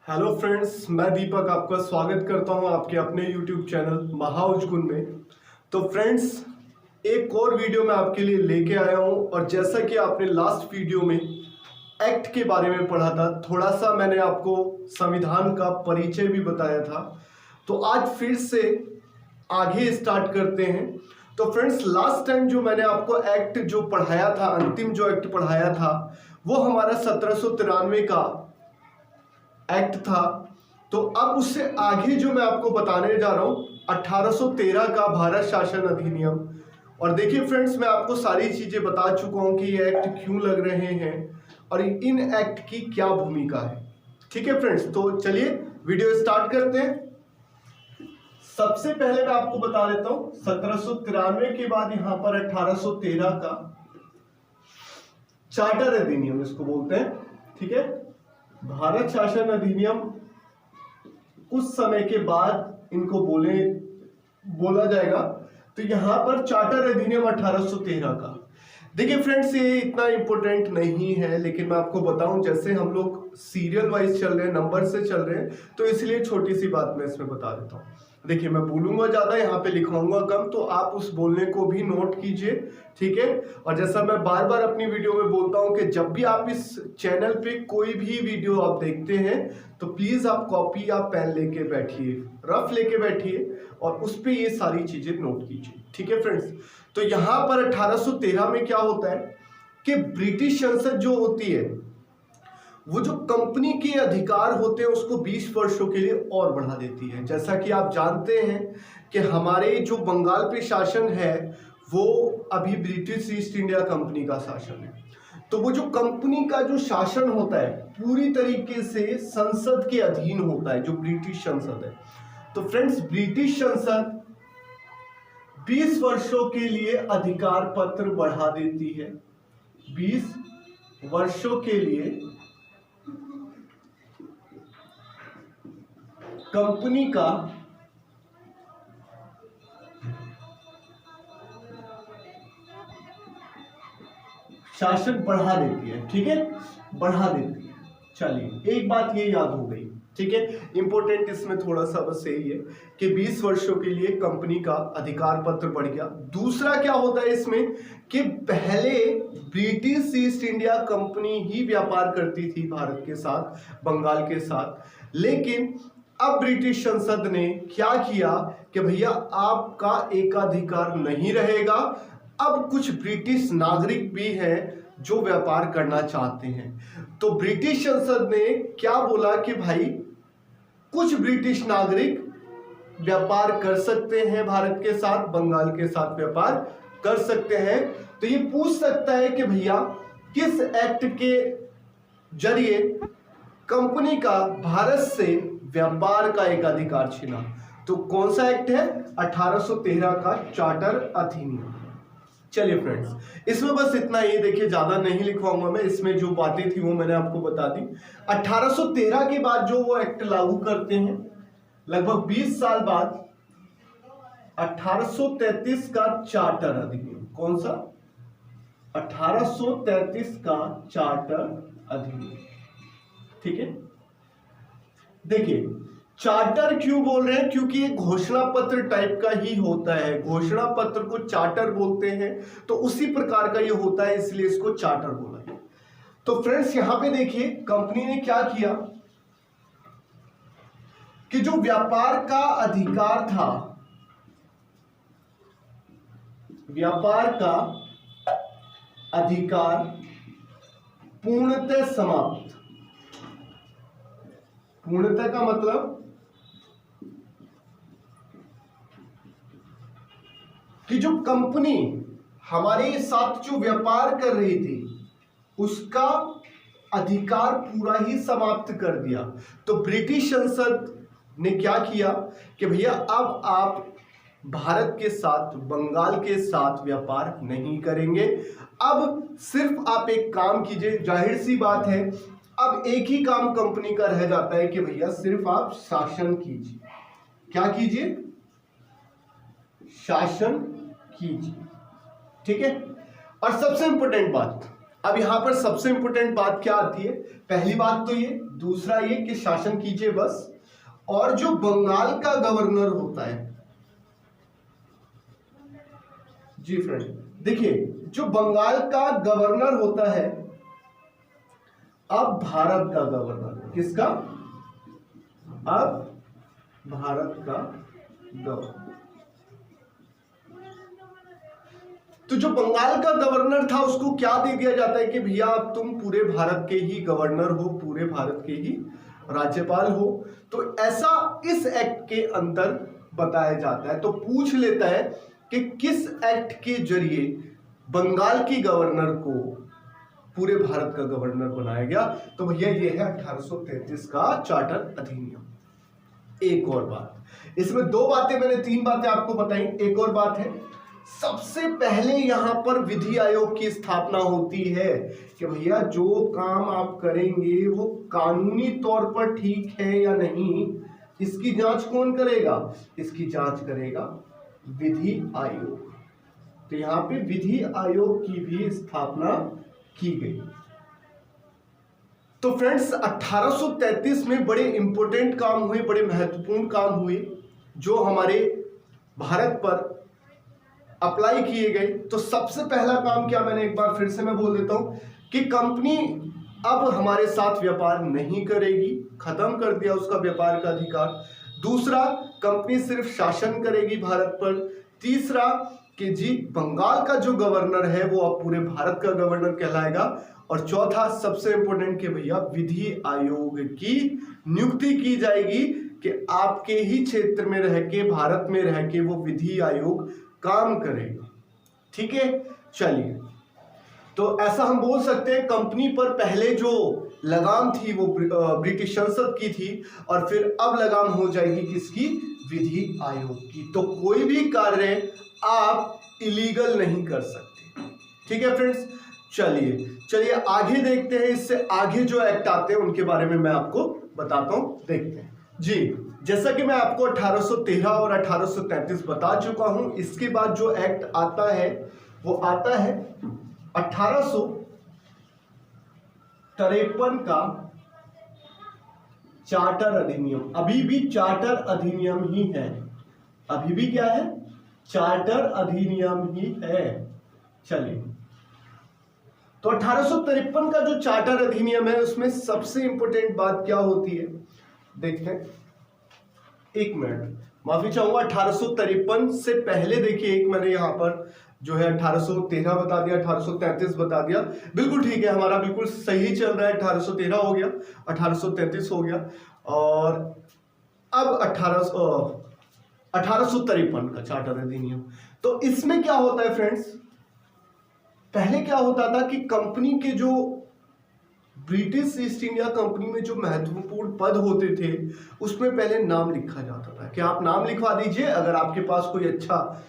Hello friends, मैं दीपक आपका स्वागत करता हूं आपके अपने यूट्यूब चैनल महाउजगुन में। तो फ्रेंड्स, एक और वीडियो मैं आपके लिए लेके आया हूं और जैसा कि आपने लास्ट वीडियो में एक्ट के बारे में पढ़ा था, थोड़ा सा मैंने आपको संविधान का परिचय भी बताया था। तो आज फिर से आगे स्टार्ट करते हैं। तो फ्रेंड्स, लास्ट टाइम जो मैंने आपको एक्ट जो पढ़ाया था, अंतिम जो एक्ट पढ़ाया था, वो हमारा 1793 का एक्ट था। तो अब उससे आगे जो मैं आपको बताने जा रहा हूं 1813 का भारत शासन अधिनियम। और देखिए फ्रेंड्स, मैं आपको सारी चीजें बता चुका हूं कि ये एक्ट क्यों लग रहे हैं और इन एक्ट की क्या भूमिका है। ठीक है फ्रेंड्स, तो चलिए वीडियो स्टार्ट करते हैं। सबसे पहले मैं आपको बता देता हूं 1793 के बाद यहां पर 1813 का चार्टर अधिनियम इसको बोलते हैं। ठीक है, भारत शासन अधिनियम कुछ समय के बाद इनको बोला जाएगा। तो यहां पर चार्टर अधिनियम 1813 का, देखिए फ्रेंड्स, ये इतना इंपॉर्टेंट नहीं है, लेकिन मैं आपको बताऊं, जैसे हम लोग सीरियल वाइज चल रहे हैं, नंबर से चल रहे हैं, तो इसलिए छोटी सी बात मैं इसमें बता देता हूं। देखिए, मैं बोलूंगा ज्यादा, यहाँ पे लिखाऊंगा कम, तो आप उस बोलने को भी नोट कीजिए। ठीक है, और जैसा मैं बार बार अपनी वीडियो में बोलता हूं कि जब भी आप इस चैनल पे कोई भी वीडियो आप देखते हैं तो प्लीज आप कॉपी या पेन लेके बैठिए, रफ लेके बैठिए और उस पर ये सारी चीजें नोट कीजिए। ठीक है फ्रेंड्स, तो यहां पर 1813 में क्या होता है कि ब्रिटिश संसद जो होती है, वो जो कंपनी के अधिकार होते हैं उसको 20 वर्षों के लिए और बढ़ा देती है। जैसा कि आप जानते हैं कि हमारे जो बंगाल पे शासन है वो अभी ब्रिटिश ईस्ट इंडिया कंपनी का शासन है। तो वो जो कंपनी का जो शासन होता है पूरी तरीके से संसद के अधीन होता है, जो ब्रिटिश संसद है। तो फ्रेंड्स, ब्रिटिश संसद 20 वर्षों के लिए अधिकार पत्र बढ़ा देती है। 20 वर्षों के लिए कंपनी का शासन बढ़ा देती है। ठीक है, बढ़ा देती है। चलिए, एक बात ये याद हो गई। ठीक है, इंपॉर्टेंट इसमें थोड़ा सा बस यही है कि 20 वर्षों के लिए कंपनी का अधिकार पत्र बढ़ गया। दूसरा क्या होता है इसमें कि पहले ब्रिटिश ईस्ट इंडिया कंपनी ही व्यापार करती थी भारत के साथ, बंगाल के साथ, लेकिन अब ब्रिटिश संसद ने क्या किया कि भैया आपका एकाधिकार नहीं रहेगा। अब कुछ ब्रिटिश नागरिक भी हैं जो व्यापार करना चाहते हैं। तो ब्रिटिश संसद ने क्या बोला कि भाई कुछ ब्रिटिश नागरिक व्यापार कर सकते हैं, भारत के साथ, बंगाल के साथ व्यापार कर सकते हैं। तो ये पूछ सकता है कि भैया किस एक्ट के जरिए कंपनी का भारत से व्यापार का एक अधिकार छीना। तो कौन सा एक्ट है? 1813 का चार्टर अधिनियम। चलिए फ्रेंड्स, इसमें बस इतना ही। देखिए, ज्यादा नहीं लिखवाऊंगा मैं, इसमें जो बातें थी वो मैंने आपको बता दी। 1813 के बाद जो वो एक्ट लागू करते हैं, लगभग 20 साल बाद 1833 का चार्टर अधिनियम। कौन सा? 1833 का चार्टर अधिनियम। ठीक है, देखिए, चार्टर क्यों बोल रहे हैं? क्योंकि ये घोषणा पत्र टाइप का ही होता है। घोषणा पत्र को चार्टर बोलते हैं, तो उसी प्रकार का ये होता है, इसलिए इसको चार्टर बोला है। तो फ्रेंड्स, यहां पे देखिए कंपनी ने क्या किया कि जो व्यापार का अधिकार था, व्यापार का अधिकार पूर्णतः समाप्त। पूर्णतः का मतलब कि जो कंपनी हमारे साथ जो व्यापार कर रही थी उसका अधिकार पूरा ही समाप्त कर दिया। तो ब्रिटिश संसद ने क्या किया कि भैया अब आप भारत के साथ, बंगाल के साथ व्यापार नहीं करेंगे। अब सिर्फ आप एक काम कीजिए। जाहिर सी बात है, अब एक ही काम कंपनी का रह जाता है कि भैया सिर्फ आप शासन कीजिए। क्या कीजिए? शासन कीजिए। ठीक है, और सबसे इंपॉर्टेंट बात, अब यहां पर सबसे इंपॉर्टेंट बात क्या आती है, पहली बात तो ये, दूसरा ये कि शासन कीजिए बस। और जो बंगाल का गवर्नर होता है, जी फ्रेंड देखिए, जो बंगाल का गवर्नर होता है, अब भारत का गवर्नर, किसका, अब भारत का गवर्नर। तो जो बंगाल का गवर्नर था उसको क्या दे दिया जाता है कि भैया अब तुम पूरे भारत के ही गवर्नर हो, पूरे भारत के ही राज्यपाल हो। तो ऐसा इस एक्ट के अंदर बताया जाता है। तो पूछ लेता है कि किस एक्ट के जरिए बंगाल की गवर्नर को पूरे भारत का गवर्नर बनाया गया, तो भैया ये है 1833 का चार्टर अधिनियम। एक और बात, इसमें दो बातें, मैंने तीन बातें आपको बताई, एक और बात है, सबसे पहले यहां पर विधि आयोग की स्थापना होती है कि भैया जो काम आप करेंगे वो कानूनी तौर पर ठीक है या नहीं, इसकी जांच कौन करेगा, इसकी जांच करेगा विधि आयोग। तो यहां पे विधि आयोग की भी स्थापना की गई। तो फ्रेंड्स 1833 में बड़े इंपॉर्टेंट काम हुए, बड़े महत्वपूर्ण काम हुए जो हमारे भारत पर अप्लाई किए गए। तो सबसे पहला काम क्या, मैंने एक बार फिर से मैं बोल देता हूं कि कंपनी अब हमारे साथ व्यापार नहीं करेगी, खत्म कर दिया उसका व्यापार का अधिकार। दूसरा, कंपनी सिर्फ शासन करेगी भारत पर। तीसरा कि जी बंगाल का जो गवर्नर है वो अब पूरे भारत का गवर्नर कहलाएगा। और चौथा सबसे इंपॉर्टेंट कि भैया विधि आयोग की नियुक्ति की जाएगी कि आपके ही क्षेत्र में रह के, भारत में रह के वो विधि आयोग काम करेगा। ठीक है, चलिए, तो ऐसा हम बोल सकते हैं कंपनी पर पहले जो लगाम थी वो ब्रिटिश संसद की थी, और फिर अब लगाम हो जाएगी किसकी, विधि आयोग की। तो कोई भी कार्य आप इलीगल नहीं कर सकते। ठीक है फ्रेंड्स, चलिए आगे देखते हैं। इससे आगे जो एक्ट आते हैं उनके बारे में मैं आपको बताता हूं, देखते हैं जी। जैसा कि मैं आपको 1813 और 1833 बता चुका हूं, इसके बाद जो एक्ट आता है वो आता है 1853 का चार्टर अधिनियम। अभी भी चार्टर अधिनियम ही है, अभी भी क्या है, चार्टर अधिनियम ही है। चलिए, तो 1853 का जो चार्टर अधिनियम है उसमें सबसे इंपॉर्टेंट बात क्या होती है, देखते हैं। एक मिनट, माफी चाहूंगा, 1853 से पहले देखिए, एक मैंने यहां पर जो है 1813 बता दिया, 1833 बता दिया, बिल्कुल ठीक है, हमारा बिल्कुल सही चल रहा है। 1813 हो गया, 1833 हो गया, और अब 1853 का चार्टर अधिनियम। तो इसमें क्या होता है फ्रेंड्स, पहले क्या होता था कि कंपनी के जो ब्रिटिश ईस्ट इंडिया कंपनी में जो महत्वपूर्ण पद होते थे उसमें पहले नाम लिखा जाता था कि आप नाम लिखवा दीजिए, अगर आपके पास कोई अच्छा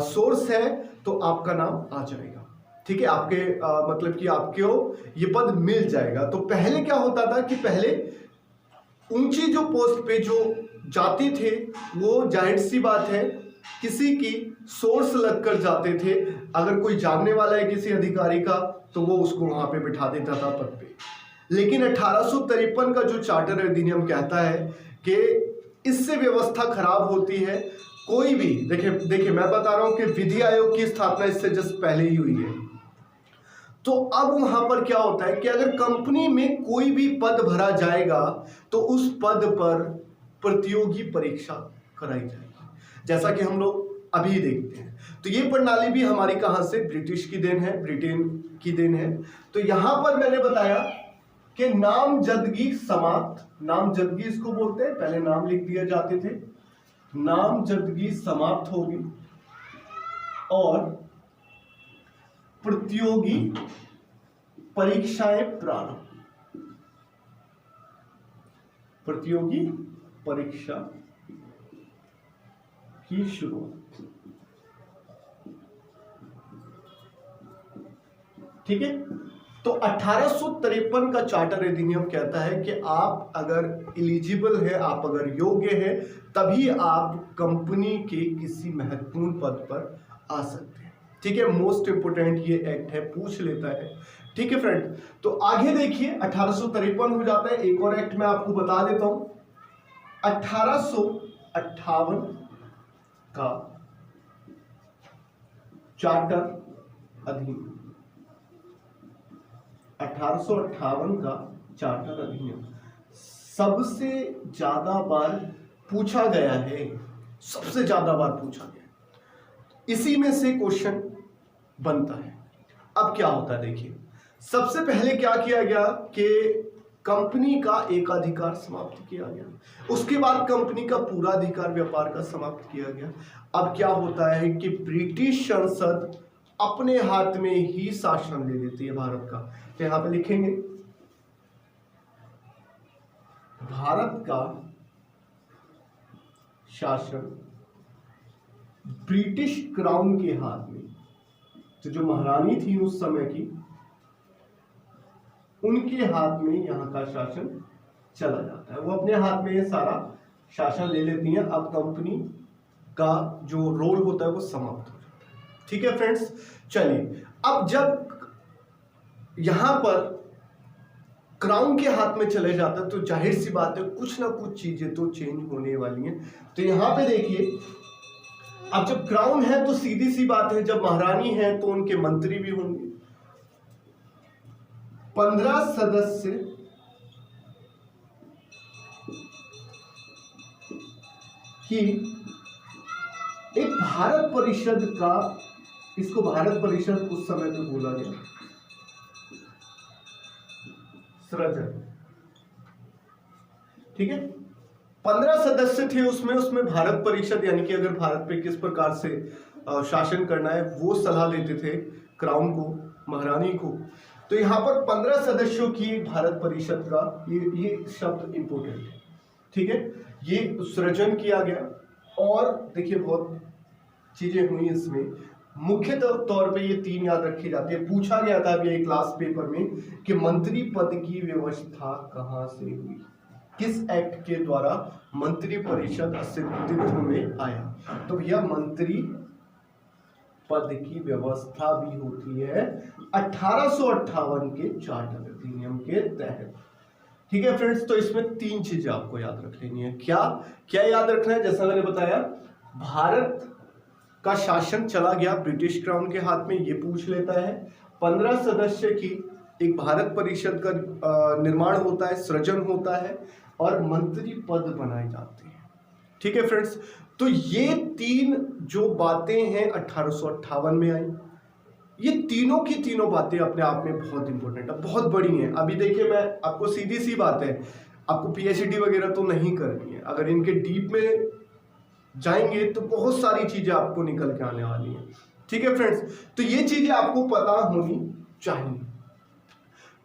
सोर्स है तो आपका नाम आ जाएगा। ठीक है, आपके मतलब कि आपको ये पद मिल जाएगा। तो पहले क्या होता था कि पहले ऊंची जो पोस्ट पे जो जाते थे वो जाहिर सी बात है किसी की सोर्स लगकर जाते थे। अगर कोई जानने वाला है किसी अधिकारी का तो वो उसको वहां पे बिठा देता था पद पे। लेकिन 1853 का जो चार्टर अधिनियम कहता है कि इससे व्यवस्था खराब होती है। कोई भी देखिए मैं बता रहा हूं कि विधि आयोग की स्थापना इससे जस्ट पहले ही हुई है। तो अब वहां पर क्या होता है कि अगर कंपनी में कोई भी पद भरा जाएगा तो उस पद पर प्रतियोगी परीक्षा कराई जाएगी, जैसा कि हम लोग अभी देखते हैं। तो ये प्रणाली भी हमारी कहां से, ब्रिटिश की देन है, ब्रिटेन की देन है। तो यहां पर मैंने बताया कि नामजदगी समाप्त, नामजदगी इसको बोलते हैं, पहले नाम लिख दिए जाते थे, नामजदगी समाप्त होगी और प्रतियोगी परीक्षाएं प्रारंभ, प्रतियोगी परीक्षा की शुरुआत। ठीक है, तो 1853 का चार्टर अधिनियम कहता है कि आप अगर एलिजिबल है, आप अगर योग्य है, तभी आप कंपनी के किसी महत्वपूर्ण पद पर आ सकते हैं। ठीक है, मोस्ट इंपोर्टेंट ये एक्ट है, पूछ लेता है ठीक है फ्रेंड, तो आगे देखिए 1853 हो जाता है। एक और एक्ट मैं आपको बता देता हूं, 1858 का चार्टर अधिनियम, 1858 का चार्टर अधिनियम सबसे ज्यादा बार पूछा गया है, सबसे ज्यादा बार पूछा गया, इसी में से क्वेश्चन बनता है। अब क्या होता है देखिए, सबसे पहले क्या किया गया कि कंपनी का एकाधिकार समाप्त किया गया, उसके बाद कंपनी का पूरा अधिकार व्यापार का समाप्त किया गया। अब क्या होता है कि ब्रिटिश संसद अपने हाथ में ही शासन ले लेती है भारत का। तो यहां पे लिखेंगे भारत का शासन ब्रिटिश क्राउन के हाथ में, तो जो महारानी थी उस समय की, उनके हाथ में यहां का शासन चला जाता है। वो अपने हाथ में ये सारा शासन ले लेती हैं। अब कंपनी का जो रोल होता है वो समाप्त हो जाता है। ठीक है फ्रेंड्स, चलिए अब जब यहां पर क्राउन के हाथ में चले जाता है तो जाहिर सी बात है कुछ ना कुछ चीजें तो चेंज होने वाली हैं। तो यहां पे देखिए, अब जब क्राउन है तो सीधी सी बात है, जब महारानी है तो उनके मंत्री भी होंगे। 15 सदस्य की एक भारत परिषद का, इसको भारत परिषद उस समय पे बोला गया, सृजन। ठीक है, 15 सदस्य थे उसमें भारत परिषद, यानी कि अगर भारत पे किस प्रकार से शासन करना है वो सलाह लेते थे क्राउन को, महारानी को। तो यहां पर 15 सदस्यों की भारत परिषद का ये शब्द इंपोर्टेंट है। ठीक है, ये सृजन किया गया। और देखिए बहुत चीजें हुई इसमें, मुख्य तौर पे ये 3 याद रखी जाती है। पूछा गया था अभी एक क्लास पेपर में कि मंत्री पद की व्यवस्था कहां से हुई, किस एक्ट के द्वारा मंत्री परिषद अस्तित्व में आया। तो भैया मंत्री पद की व्यवस्था भी होती है 1858 के चार्टर अधिनियम के तहत। ठीक है फ्रेंड्स, तो इसमें 3 चीजें आपको याद रख लेनी है। क्या क्या याद रखना है? जैसा मैंने बताया, भारत का शासन चला गया ब्रिटिश क्राउन के हाथ में, ये पूछ लेता है। 15 सदस्य की एक भारत परिषद का निर्माण होता है, सृजन होता है, और मंत्री पद बनाए जाते हैं। ठीक है फ्रेंड्स, तो ये 3 जो बातें हैं 1858 में आई, ये तीनों की तीनों बातें अपने आप में बहुत इंपॉर्टेंट है, बहुत बड़ी हैं। अभी देखिए, मैं आपको सीधी सी बात है, आपको पीएचडी वगैरह तो नहीं करनी है, अगर इनके डीप में जाएंगे तो बहुत सारी चीजें आपको निकल के आने वाली हैं। ठीक है फ्रेंड्स, तो ये चीजें आपको पता होनी चाहिए।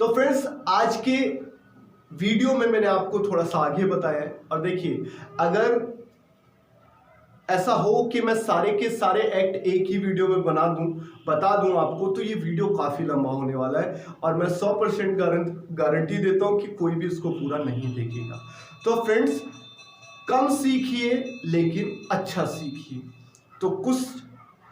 तो फ्रेंड्स, आज के वीडियो में मैंने आपको थोड़ा सा आगे बताया है। और देखिए, अगर ऐसा हो कि मैं सारे के सारे एक्ट एक ही वीडियो में बता दूं आपको, तो ये वीडियो काफी लंबा होने वाला है, और मैं 100% गारंटी देता हूं कि कोई भी इसको पूरा नहीं देखेगा। तो फ्रेंड्स, कम सीखिए लेकिन अच्छा सीखिए। तो कुछ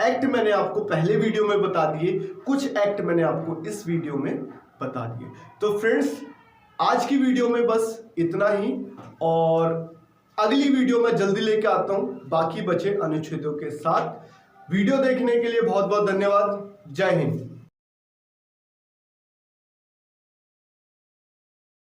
एक्ट मैंने आपको पहले वीडियो में बता दिए, कुछ एक्ट मैंने आपको इस वीडियो में बता दिए। तो फ्रेंड्स, आज की वीडियो में बस इतना ही, और अगली वीडियो में जल्दी लेके आता हूं बाकी बचे अनुच्छेदों के साथ। वीडियो देखने के लिए बहुत बहुत धन्यवाद। जय हिंद।